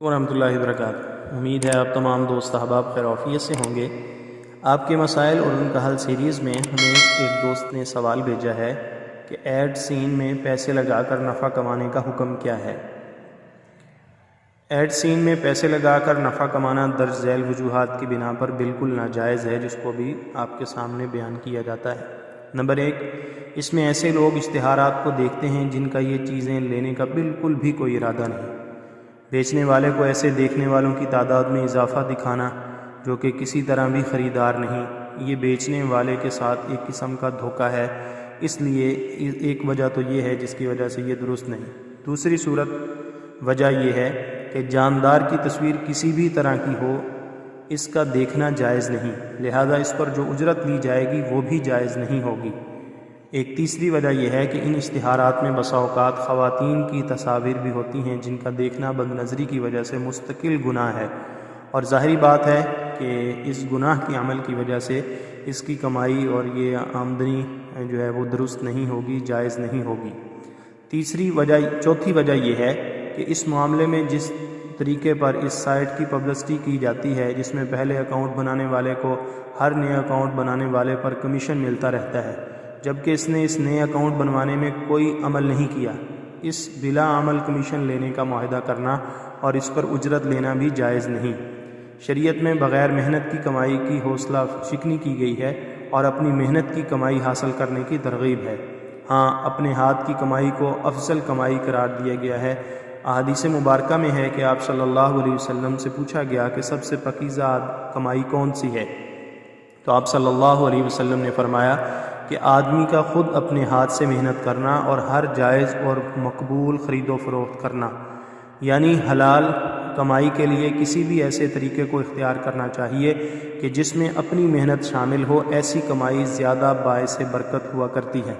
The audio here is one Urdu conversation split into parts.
ورحمۃ اللہ وبرکاتہ۔ امید ہے آپ تمام دوست احباب خیر وعافیت سے ہوں گے۔ آپ کے مسائل اور ان کا حل سیریز میں ہمیں ایک دوست نے سوال بھیجا ہے کہ ایڈ سین میں پیسے لگا کر نفع کمانے کا حکم کیا ہے۔ ایڈ سین میں پیسے لگا کر نفع کمانا درج ذیل وجوہات کی بنا پر بالکل ناجائز ہے، جس کو بھی آپ کے سامنے بیان کیا جاتا ہے۔ نمبر 1، اس میں ایسے لوگ اشتہارات کو دیکھتے ہیں جن کا یہ چیزیں لینے کا بالکل بھی کوئی ارادہ نہیں۔ بیچنے والے کو ایسے دیکھنے والوں کی تعداد میں اضافہ دکھانا جو کہ کسی طرح بھی خریدار نہیں، یہ بیچنے والے کے ساتھ ایک قسم کا دھوکہ ہے۔ اس لیے ایک وجہ تو یہ ہے جس کی وجہ سے یہ درست نہیں۔ دوسری وجہ یہ ہے کہ جاندار کی تصویر کسی بھی طرح کی ہو، اس کا دیکھنا جائز نہیں، لہذا اس پر جو اجرت لی جائے گی وہ بھی جائز نہیں ہوگی۔ ایک تیسری وجہ یہ ہے کہ ان اشتہارات میں بسا اوقات خواتین کی تصاویر بھی ہوتی ہیں جن کا دیکھنا بد نظری کی وجہ سے مستقل گناہ ہے، اور ظاہری بات ہے کہ اس گناہ کے عمل کی وجہ سے اس کی کمائی اور یہ آمدنی جو ہے وہ درست نہیں ہوگی، جائز نہیں ہوگی۔ چوتھی وجہ یہ ہے کہ اس معاملے میں جس طریقے پر اس سائٹ کی پبلسٹی کی جاتی ہے، جس میں پہلے اکاؤنٹ بنانے والے کو ہر نئے اکاؤنٹ بنانے والے پر کمیشن ملتا رہتا ہے، جبکہ اس نے اس نئے اکاؤنٹ بنوانے میں کوئی عمل نہیں کیا، اس بلا عمل کمیشن لینے کا معاہدہ کرنا اور اس پر اجرت لینا بھی جائز نہیں۔ شریعت میں بغیر محنت کی کمائی کی حوصلہ شکنی کی گئی ہے اور اپنی محنت کی کمائی حاصل کرنے کی ترغیب ہے۔ ہاں، اپنے ہاتھ کی کمائی کو افضل کمائی قرار دیا گیا ہے۔ احادیث مبارکہ میں ہے کہ آپ صلی اللہ علیہ وسلم سے پوچھا گیا کہ سب سے پاکیزہ کمائی کون سی ہے، تو آپ صلی اللہ علیہ وسلم نے فرمایا کہ آدمی کا خود اپنے ہاتھ سے محنت کرنا اور ہر جائز اور مقبول خرید و فروخت کرنا، یعنی حلال کمائی کے لیے کسی بھی ایسے طریقے کو اختیار کرنا چاہیے کہ جس میں اپنی محنت شامل ہو۔ ایسی کمائی زیادہ باعث برکت ہوا کرتی ہے۔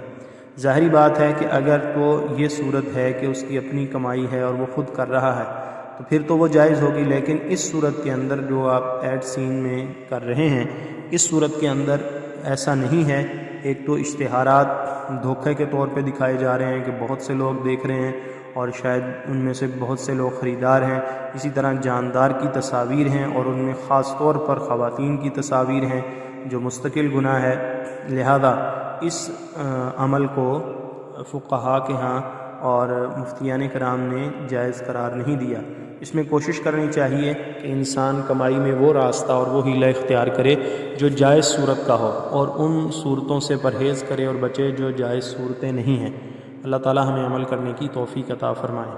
ظاہری بات ہے کہ اگر تو یہ صورت ہے کہ اس کی اپنی کمائی ہے اور وہ خود کر رہا ہے تو پھر تو وہ جائز ہوگی، لیکن اس صورت کے اندر جو آپ ایڈ سین میں کر رہے ہیں، اس صورت کے اندر ایسا نہیں ہے۔ ایک تو اشتہارات دھوکے کے طور پہ دکھائے جا رہے ہیں کہ بہت سے لوگ دیکھ رہے ہیں اور شاید ان میں سے بہت سے لوگ خریدار ہیں۔ اسی طرح جاندار کی تصاویر ہیں اور ان میں خاص طور پر خواتین کی تصاویر ہیں جو مستقل گناہ ہے، لہذا اس عمل کو فقہاء کے ہاں اور مفتیان کرام نے جائز قرار نہیں دیا۔ اس میں کوشش کرنی چاہیے کہ انسان کمائی میں وہ راستہ اور وہ حیلہ اختیار کرے جو جائز صورت کا ہو، اور ان صورتوں سے پرہیز کرے اور بچے جو جائز صورتیں نہیں ہیں۔ اللہ تعالی ہمیں عمل کرنے کی توفیق عطا فرمائے۔